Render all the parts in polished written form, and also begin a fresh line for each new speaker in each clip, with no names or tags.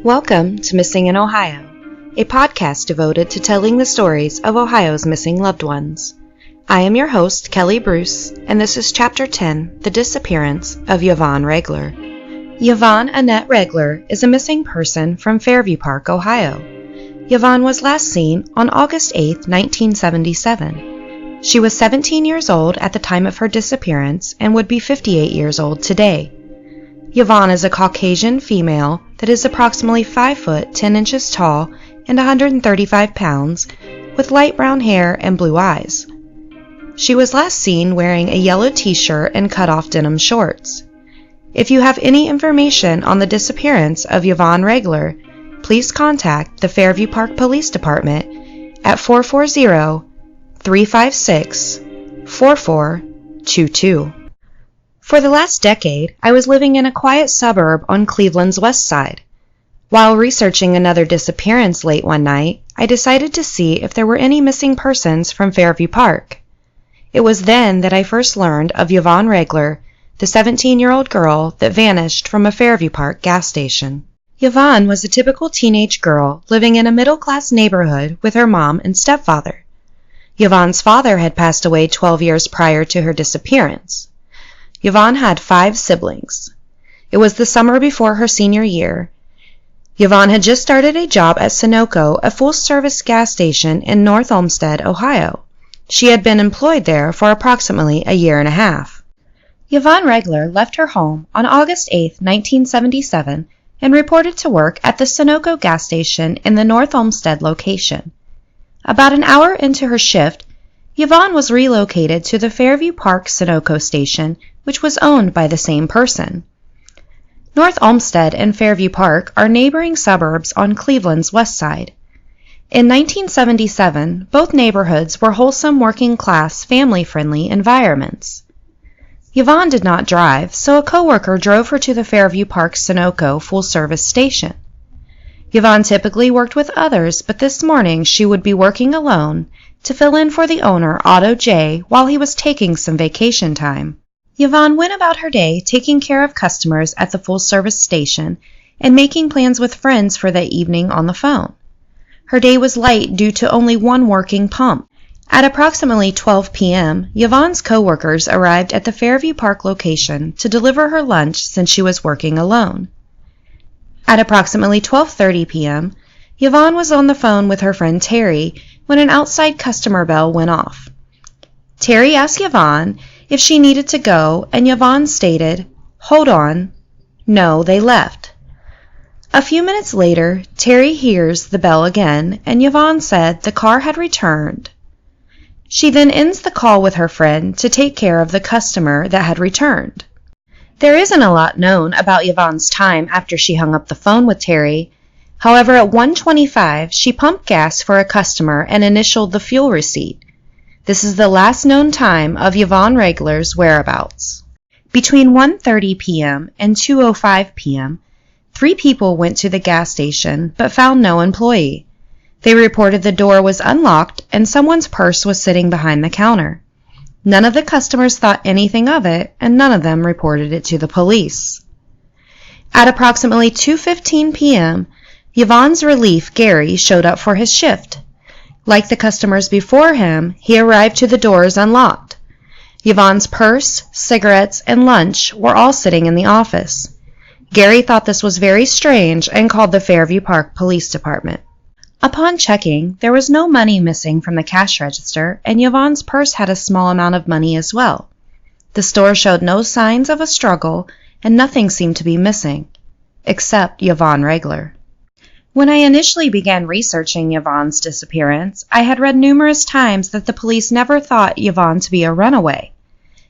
Welcome to Missing in Ohio, a podcast devoted to telling the stories of Ohio's missing loved ones. I am your host, Kelly Bruce, and this is Chapter 10, The Disappearance of Yvonne Regler. Yvonne Annette Regler is a missing person from Fairview Park, Ohio. Yvonne was last seen on August 8, 1977. She was 17 years old at the time of her disappearance and would be 58 years old today. Yvonne is a Caucasian female that is approximately 5 foot 10 inches tall and 135 pounds, with light brown hair and blue eyes. She was last seen wearing a yellow t-shirt and cut-off denim shorts. If you have any information on the disappearance of Yvonne Regler, please contact the Fairview Park Police Department at 440-356-4422. For the last decade, I was living in a quiet suburb on Cleveland's west side. While researching another disappearance late one night, I decided to see if there were any missing persons from Fairview Park. It was then that I first learned of Yvonne Regler, the 17-year-old girl that vanished from a Fairview Park gas station. Yvonne was a typical teenage girl living in a middle-class neighborhood with her mom and stepfather. Yvonne's father had passed away 12 years prior to her disappearance. Yvonne had 5 siblings. It was the summer before her senior year. Yvonne had just started a job at Sunoco, a full-service gas station in North Olmsted, Ohio. She had been employed there for approximately a year and a half. Yvonne Regler left her home on August 8, 1977, and reported to work at the Sunoco gas station in the North Olmsted location. About an hour into her shift, Yvonne was relocated to the Fairview Park Sunoco station, which was owned by the same person. North Olmsted and Fairview Park are neighboring suburbs on Cleveland's west side. In 1977, both neighborhoods were wholesome working-class, family-friendly environments. Yvonne did not drive, so a coworker drove her to the Fairview Park Sunoco full-service station. Yvonne typically worked with others, but this morning she would be working alone to fill in for the owner, Otto J., while he was taking some vacation time. Yvonne went about her day taking care of customers at the full-service station and making plans with friends for that evening on the phone. Her day was light due to only one working pump. At approximately 12 p.m., Yvonne's coworkers arrived at the Fairview Park location to deliver her lunch since she was working alone. At approximately 12:30 p.m., Yvonne was on the phone with her friend Terry when an outside customer bell went off. Terry asked Yvonne if she needed to go, and Yvonne stated, "Hold on. No, they left." A few minutes later, Terry hears the bell again, and Yvonne said the car had returned. She then ends the call with her friend to take care of the customer that had returned. There isn't a lot known about Yvonne's time after she hung up the phone with Terry. However, at 1:25, she pumped gas for a customer and initialed the fuel receipt. This is the last known time of Yvonne Regler's whereabouts. Between 1:30 p.m. and 2:05 p.m., 3 people went to the gas station but found no employee. They reported the door was unlocked and someone's purse was sitting behind the counter. None of the customers thought anything of it, and none of them reported it to the police. At approximately 2:15 p.m., Yvonne's relief, Gary, showed up for his shift. Like the customers before him, he arrived to the doors unlocked. Yvonne's purse, cigarettes, and lunch were all sitting in the office. Gary thought this was very strange and called the Fairview Park Police Department. Upon checking, there was no money missing from the cash register, and Yvonne's purse had a small amount of money as well. The store showed no signs of a struggle, and nothing seemed to be missing, except Yvonne Regler. When I initially began researching Yvonne's disappearance, I had read numerous times that the police never thought Yvonne to be a runaway.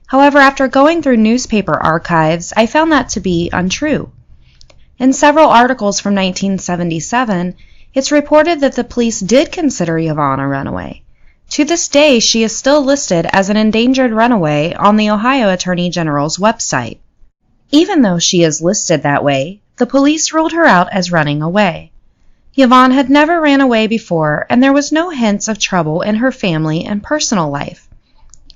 However, after going through newspaper archives, I found that to be untrue. In several articles from 1977, it's reported that the police did consider Yvonne a runaway. To this day, she is still listed as an endangered runaway on the Ohio Attorney General's website. Even though she is listed that way, the police ruled her out as running away. Yvonne had never ran away before, and there was no hints of trouble in her family and personal life.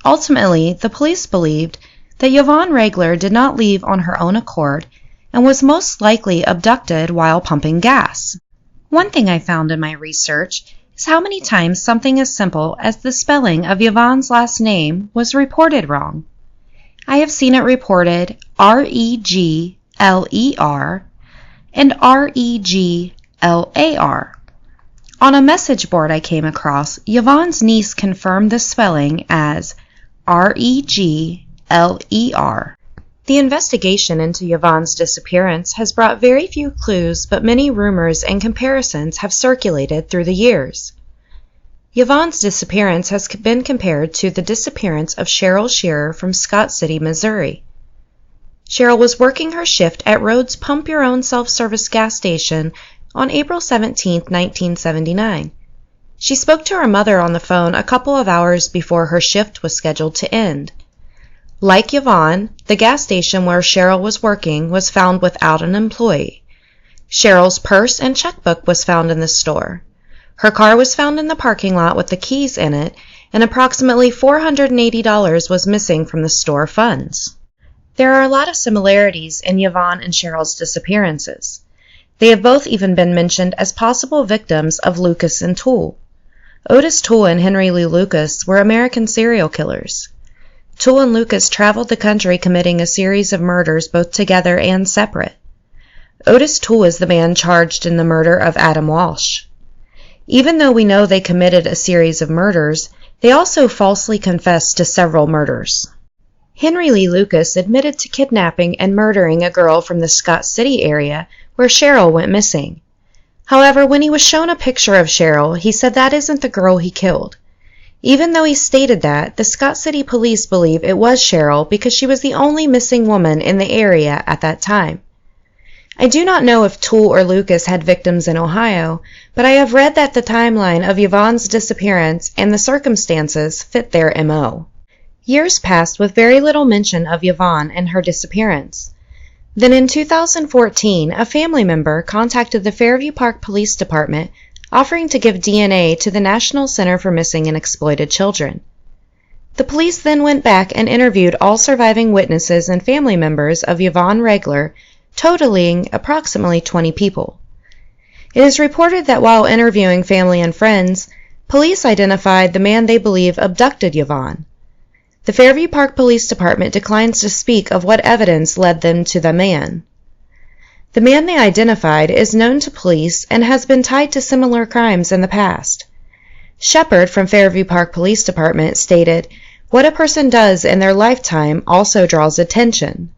Ultimately, the police believed that Yvonne Regler did not leave on her own accord and was most likely abducted while pumping gas. One thing I found in my research is how many times something as simple as the spelling of Yvonne's last name was reported wrong. I have seen it reported Regler and Reglar. On a message board I came across, Yvonne's niece confirmed the spelling as Regler. The investigation into Yvonne's disappearance has brought very few clues, but many rumors and comparisons have circulated through the years. Yvonne's disappearance has been compared to the disappearance of Cheryl Shearer from Scott City, Missouri. Cheryl was working her shift at Rhodes Pump Your Own self-service gas station on April 17, 1979. She spoke to her mother on the phone a couple of hours before her shift was scheduled to end. Like Yvonne, the gas station where Cheryl was working was found without an employee. Cheryl's purse and checkbook was found in the store. Her car was found in the parking lot with the keys in it, and approximately $480 was missing from the store funds. There are a lot of similarities in Yvonne and Cheryl's disappearances. They have both even been mentioned as possible victims of Lucas and Toole. Otis Toole and Henry Lee Lucas were American serial killers. Toole and Lucas traveled the country committing a series of murders both together and separate. Otis Toole is the man charged in the murder of Adam Walsh. Even though we know they committed a series of murders, they also falsely confessed to several murders. Henry Lee Lucas admitted to kidnapping and murdering a girl from the Scott City area where Cheryl went missing. However, when he was shown a picture of Cheryl, he said that isn't the girl he killed. Even though he stated that, the Scott City police believe it was Cheryl because she was the only missing woman in the area at that time. I do not know if Toole or Lucas had victims in Ohio, but I have read that the timeline of Yvonne's disappearance and the circumstances fit their M.O. Years passed with very little mention of Yvonne and her disappearance. Then in 2014, a family member contacted the Fairview Park Police Department offering to give DNA to the National Center for Missing and Exploited Children. The police then went back and interviewed all surviving witnesses and family members of Yvonne Regler, totaling approximately 20 people. It is reported that while interviewing family and friends, police identified the man they believe abducted Yvonne. The Fairview Park Police Department declines to speak of what evidence led them to the man. The man they identified is known to police and has been tied to similar crimes in the past. Shepard from Fairview Park Police Department stated, "What a person does in their lifetime also draws attention."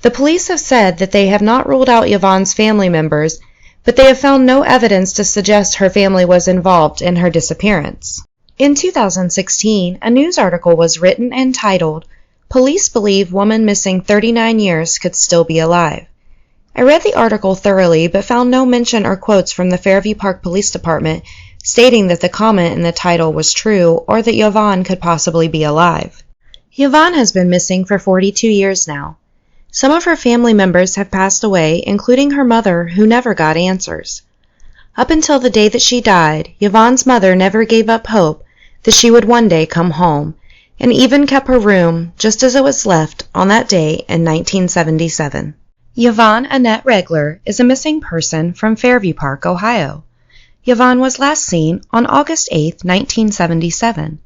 The police have said that they have not ruled out Yvonne's family members, but they have found no evidence to suggest her family was involved in her disappearance. In 2016, a news article was written and titled, "Police Believe Woman Missing 39 Years Could Still Be Alive." I read the article thoroughly but found no mention or quotes from the Fairview Park Police Department stating that the comment in the title was true or that Yvonne could possibly be alive. Yvonne has been missing for 42 years now. Some of her family members have passed away, including her mother, who never got answers. Up until the day that she died, Yvonne's mother never gave up hope that she would one day come home, and even kept her room just as it was left on that day in 1977. Yvonne Annette Regler is a missing person from Fairview Park, Ohio. Yvonne was last seen on August 8, 1977.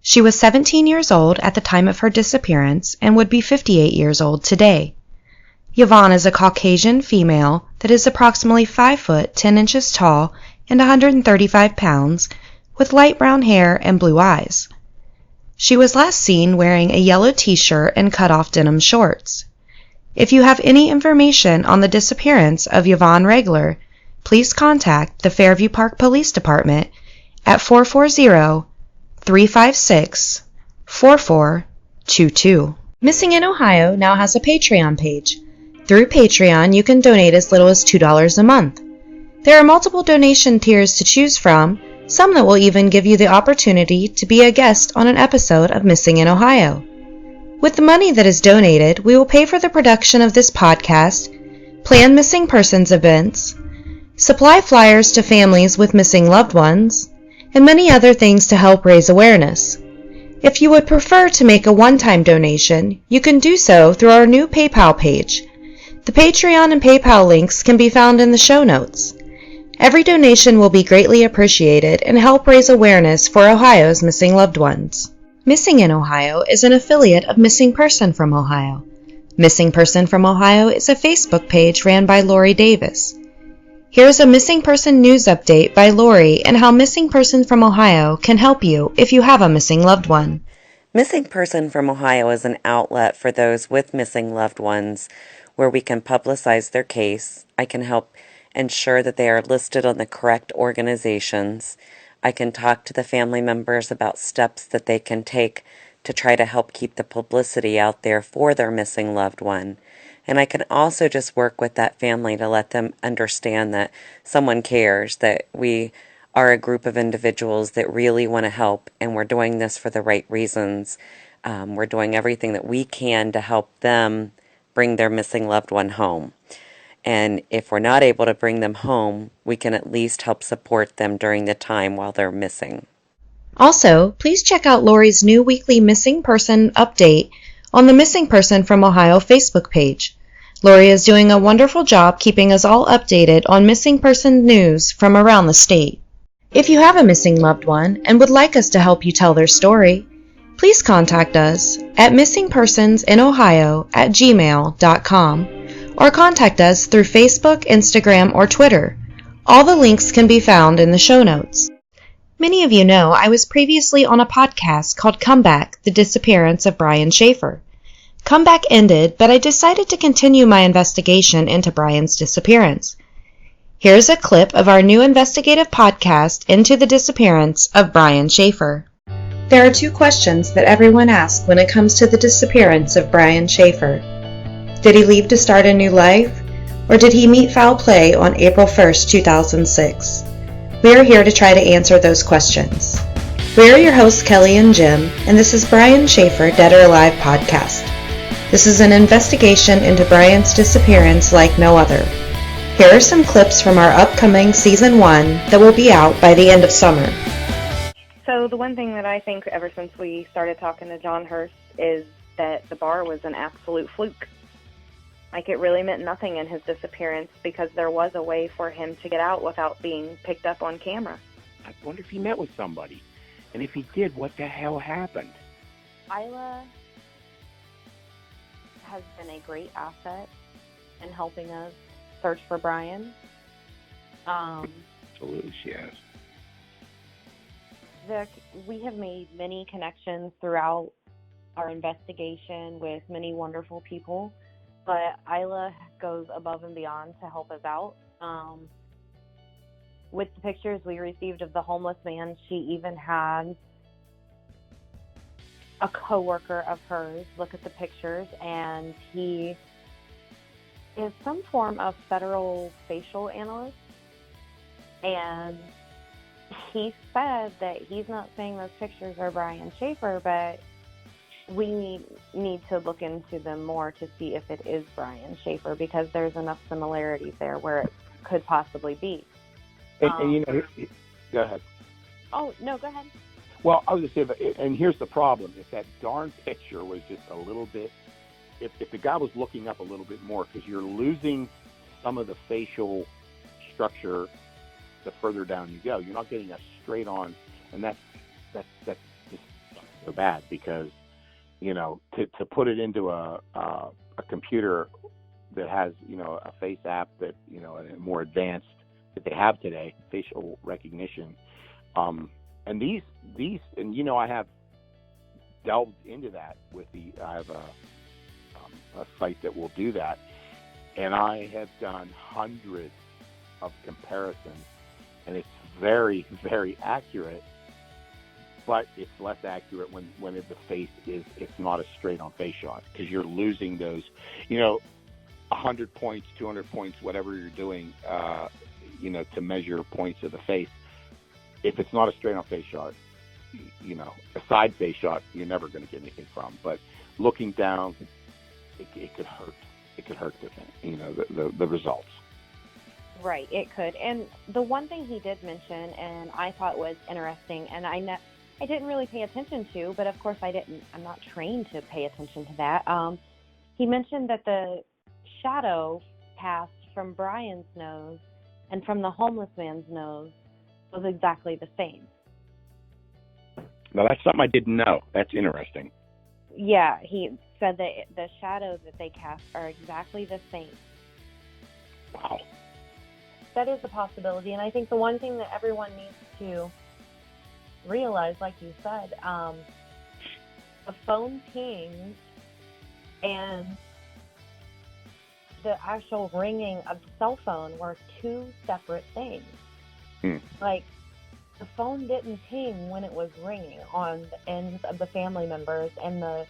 She was 17 years old at the time of her disappearance and would be 58 years old today. Yvonne is a Caucasian female that is approximately 5 foot 10 inches tall and 135 pounds, with light brown hair and blue eyes. She was last seen wearing a yellow t-shirt and cut-off denim shorts. If you have any information on the disappearance of Yvonne Regler, please contact the Fairview Park Police Department at 440-356-4422. Missing in Ohio now has a Patreon page. Through Patreon, you can donate as little as $2 a month. There are multiple donation tiers to choose from, some that will even give you the opportunity to be a guest on an episode of Missing in Ohio. With the money that is donated, we will pay for the production of this podcast, plan missing persons events, supply flyers to families with missing loved ones, and many other things to help raise awareness. If you would prefer to make a one-time donation, you can do so through our new PayPal page. The Patreon and PayPal links can be found in the show notes. Every donation will be greatly appreciated and help raise awareness for Ohio's missing loved ones. Missing in Ohio is an affiliate of Missing Person from Ohio. Missing Person from Ohio is a Facebook page ran by Lori Davis. Here's a missing person news update by Lori and how Missing Person from Ohio can help you if you have a missing loved one.
Missing Person from Ohio is an outlet for those with missing loved ones where we can publicize their case. I can help ensure that they are listed on the correct organizations. I can talk to the family members about steps that they can take to try to help keep the publicity out there for their missing loved one. And I can also just work with that family to let them understand that someone cares, that we are a group of individuals that really want to help, and we're doing this for the right reasons. We're doing everything that we can to help them bring their missing loved one home. And if we're not able to bring them home, we can at least help support them during the time while they're missing.
Also, please check out Lori's new weekly Missing Person update on the Missing Person from Ohio Facebook page. Lori is doing a wonderful job keeping us all updated on missing person news from around the state. If you have a missing loved one and would like us to help you tell their story, please contact us at missingpersonsinohio@gmail.com or contact us through Facebook, Instagram, or Twitter. All the links can be found in the show notes. Many of you know I was previously on a podcast called Comeback, The Disappearance of Brian Schaeffer. Comeback ended, but I decided to continue my investigation into Brian's disappearance. Here's a clip of our new investigative podcast into the disappearance of Brian Schaeffer. There are two questions that everyone asks when it comes to the disappearance of Brian Schaeffer. Did he leave to start a new life, or did he meet foul play on April 1st, 2006? We are here to try to answer those questions. We are your hosts, Kelly and Jim, and this is Brian Schaeffer, Dead or Alive podcast. This is an investigation into Brian's disappearance like no other. Here are some clips from our upcoming Season 1 that will be out by the end of summer.
So the one thing that I think ever since we started talking to John Hurst is that the bar was an absolute fluke. Like, it really meant nothing in his disappearance because there was a way for him to get out without being picked up on camera.
I wonder if he met with somebody. And if he did, what the hell happened?
Isla has been a great asset in helping us search for Brian.
Absolutely, she has.
We have made many connections throughout our investigation with many wonderful people. But Isla goes above and beyond to help us out. With the pictures we received of the homeless man, she even had a coworker of hers look at the pictures, and he is some form of federal facial analyst. And he said that he's not saying those pictures are Brian Schaeffer, but we need to look into them more to see if it is Brian Schaeffer, because there's enough similarities there where it could possibly be.
And go ahead.
Oh, no, go ahead.
Well, I was just saying, and here's the problem. If that darn picture was just a little bit, if the guy was looking up a little bit more, because you're losing some of the facial structure the further down you go. You're not getting a straight on, and that's just so bad, because to put it into a computer that has, a face app that, and more advanced that they have today, facial recognition. And these, and, I have delved into that I have a site that will do that. And I have done hundreds of comparisons, and it's very, very accurate. But it's less accurate when the face it's not a straight-on face shot, because you're losing those, 100 points, 200 points, whatever you're doing, to measure points of the face. If it's not a straight-on face shot, a side face shot, you're never going to get anything from. But looking down, it could hurt. It could hurt the results.
Right, it could. And the one thing he did mention, and I thought was interesting, and I didn't really pay attention to, but of course I'm not trained to pay attention to that. He mentioned that the shadow cast from Brian's nose and from the homeless man's nose was exactly the same.
Now, that's something I didn't know. That's interesting.
Yeah, he said that the shadows that they cast are exactly the same.
Wow.
That is a possibility, and I think the one thing that everyone needs to realize, like you said, a phone pings and the actual ringing of the cell phone were two separate things. Like, the phone didn't ping when it was ringing on the ends of the family members and the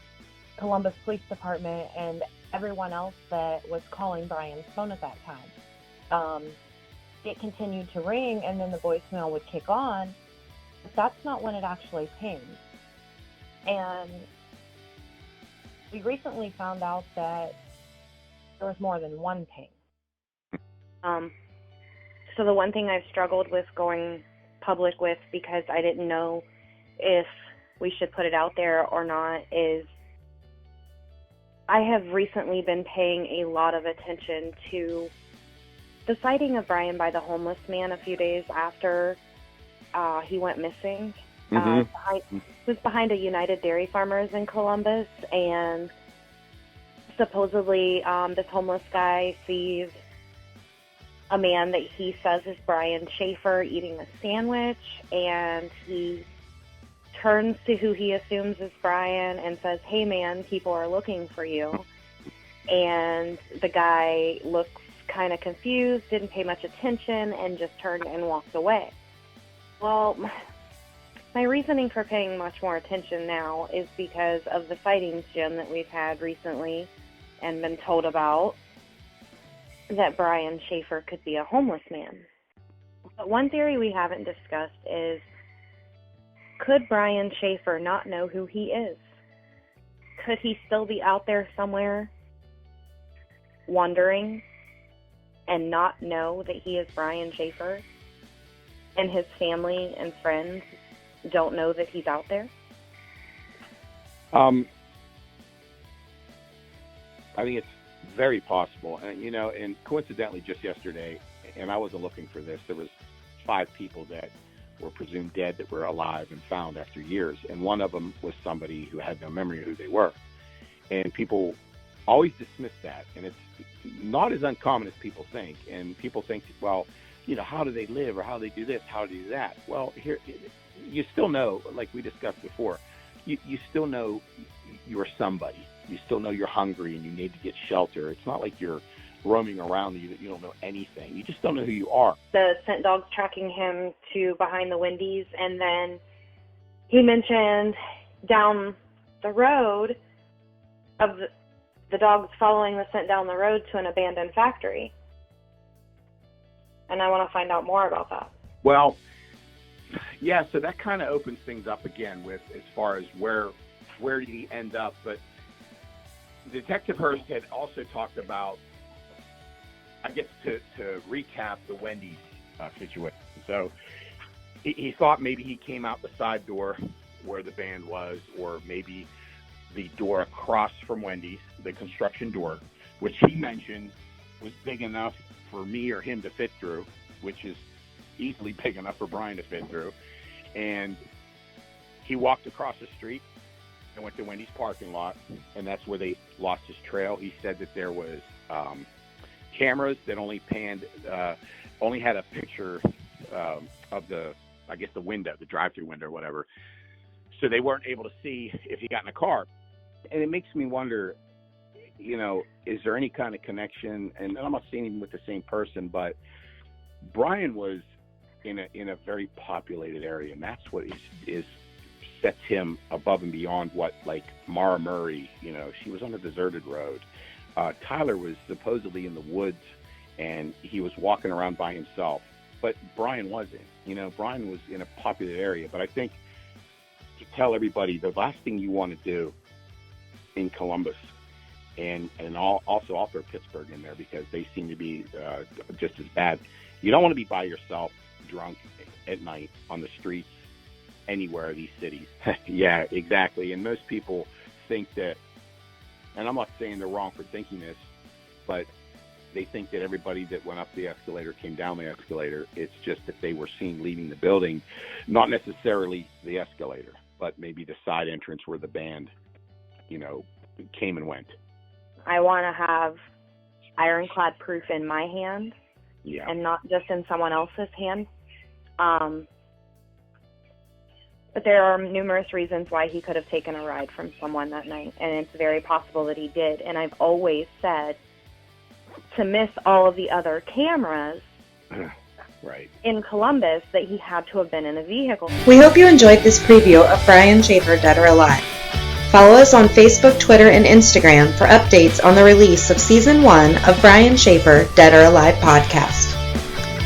Columbus Police Department and everyone else that was calling Brian's phone at that time. It continued to ring, and then the voicemail would kick on. But that's not when it actually pinged. And we recently found out that there was more than one ping. So the one thing I've struggled with going public with, because I didn't know if we should put it out there or not, is I have recently been paying a lot of attention to the sighting of Brian by the homeless man a few days after he went missing. It was behind a United Dairy Farmers in Columbus, and supposedly this homeless guy sees a man that he says is Brian Schaeffer eating a sandwich, and he turns to who he assumes is Brian and says, "Hey man, people are looking for you." And the guy looks kind of confused, didn't pay much attention, and just turned and walked away. Well, my reasoning for paying much more attention now is because of the sightings, Jim, that we've had recently and been told about, that Brian Schaeffer could be a homeless man. But one theory we haven't discussed is, could Brian Schaeffer not know who he is? Could he still be out there somewhere wandering and not know that he is Brian Schaeffer, and his family and friends don't know that he's out there?
I think it's very possible. And, and coincidentally, just yesterday, and I wasn't looking for this, there was 5 people that were presumed dead that were alive and found after years. And one of them was somebody who had no memory of who they were. And people always dismiss that. And it's not as uncommon as people think. And people think, well, how do they live, or how do they do this, how do they do that? Well, here, you still know, like we discussed before, you still know you're somebody. You still know you're hungry and you need to get shelter. It's not like you're roaming around and you don't know anything. You just don't know who you are.
The scent dogs tracking him to behind the Wendy's, and then he mentioned down the road of the dogs following the scent down the road to an abandoned factory. And I want to find out more about that.
Well, yeah, so that kind of opens things up again with as far as where did he end up. But Detective Hurst had also talked about, I guess, to recap the Wendy's situation. So he thought maybe he came out the side door where the band was, or maybe the door across from Wendy's, the construction door, which he mentioned was big enough for me or him to fit through, which is easily big enough for Brian to fit through. And he walked across the street and went to Wendy's parking lot, and that's where they lost his trail. He said that there was cameras that only had a picture of the window, the drive-through window or whatever. So they weren't able to see if he got in a car. And it makes me wonder, is there any kind of connection? And I'm not saying even with the same person, but Brian was in a very populated area, and that's what is sets him above and beyond what, like, Mara Murray, she was on a deserted road. Tyler was supposedly in the woods, and he was walking around by himself. But Brian wasn't. Brian was in a populated area. But I think to tell everybody, the last thing you want to do in Columbus, and also I'll throw Pittsburgh in there because they seem to be just as bad. You don't want to be by yourself, drunk at night on the streets anywhere of these cities. Yeah, exactly. And most people think that, and I'm not saying they're wrong for thinking this, but they think that everybody that went up the escalator came down the escalator. It's just that they were seen leaving the building, not necessarily the escalator, but maybe the side entrance where the band, came and went.
I want to have ironclad proof in my hand, and not just in someone else's hand. But there are numerous reasons why he could have taken a ride from someone that night, and it's very possible that he did. And I've always said, to miss all of the other cameras
right
in Columbus, that he had to have been in a vehicle.
We hope you enjoyed this preview of Brian Schaeffer, Dead or Alive. Follow us on Facebook, Twitter, and Instagram for updates on the release of Season 1 of Brian Schaeffer, Dead or Alive podcast.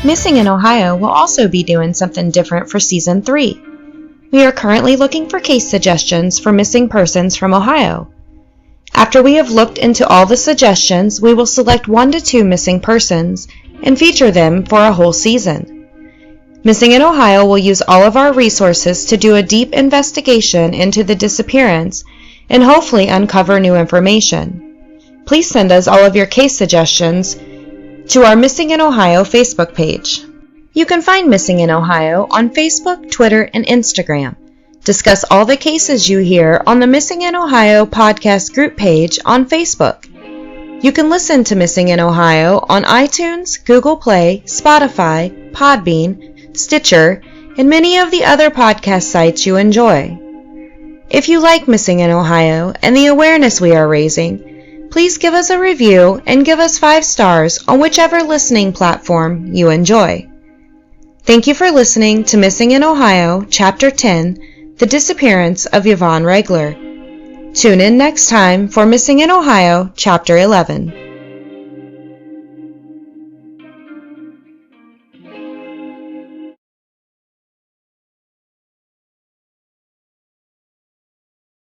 Missing in Ohio will also be doing something different for Season 3. We are currently looking for case suggestions for missing persons from Ohio. After we have looked into all the suggestions, we will select 1 to 2 missing persons and feature them for a whole season. Missing in Ohio will use all of our resources to do a deep investigation into the disappearance and hopefully uncover new information. Please send us all of your case suggestions to our Missing in Ohio Facebook page. You can find Missing in Ohio on Facebook, Twitter, and Instagram. Discuss all the cases you hear on the Missing in Ohio podcast group page on Facebook. You can listen to Missing in Ohio on iTunes, Google Play, Spotify, Podbean, Stitcher, and many of the other podcast sites you enjoy. If you like Missing in Ohio and the awareness we are raising, please give us a review and give us 5 stars on whichever listening platform you enjoy. Thank you for listening to Missing in Ohio, Chapter 10, The Disappearance of Yvonne Regler. Tune in next time for Missing in Ohio, Chapter 11.